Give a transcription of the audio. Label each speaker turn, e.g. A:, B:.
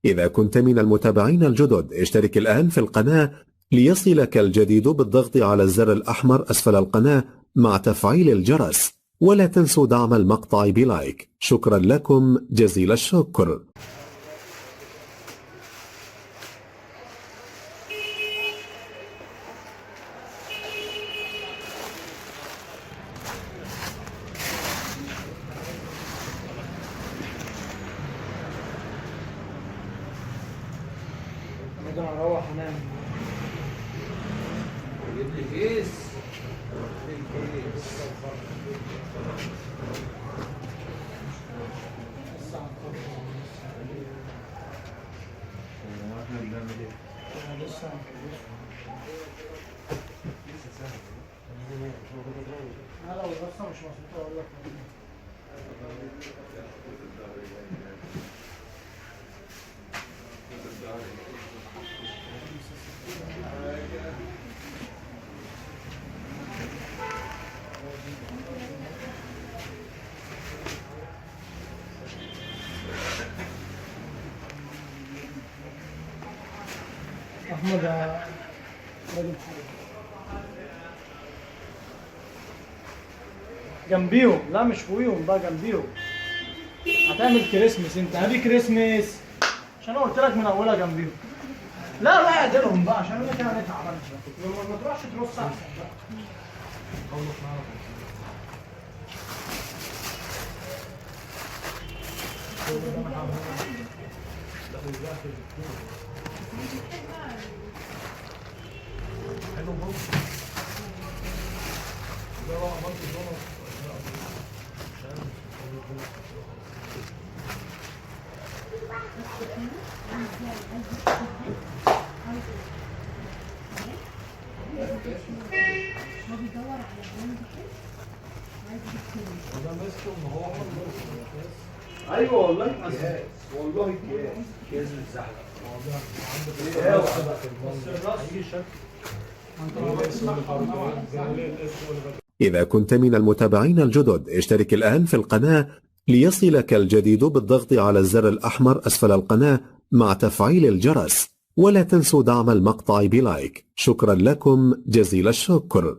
A: إذا كنت من المتابعين الجدد اشترك الآن في القناة ليصلك الجديد بالضغط على الزر الأحمر أسفل القناة مع تفعيل الجرس، ولا تنسوا دعم المقطع بلايك. شكرا لكم جزيل الشكر.
B: انا هروح انام. جيب لي كيس. احنا بنعمل ايه؟ لسه انا لو لسه مش مظبوط اقول لك. احمد جنبيهم، لا مش فوقيهم بقى، جنبيهم. هتعمل كريسمس انت، هابي كريسمس، عشان انا قلت لك من اولها جنبيهم. لا لا اعدلهم بقى عشان انا كده هنتعب. ما تروحش ترص احسن بقى. ايوه والله والله كيس الزحلق
A: إذا كنت من المتابعين الجدد اشترك الآن في القناة ليصلك الجديد بالضغط على الزر الأحمر أسفل القناة مع تفعيل الجرس، ولا تنسوا دعم المقطع بلايك. شكرا لكم جزيل الشكر.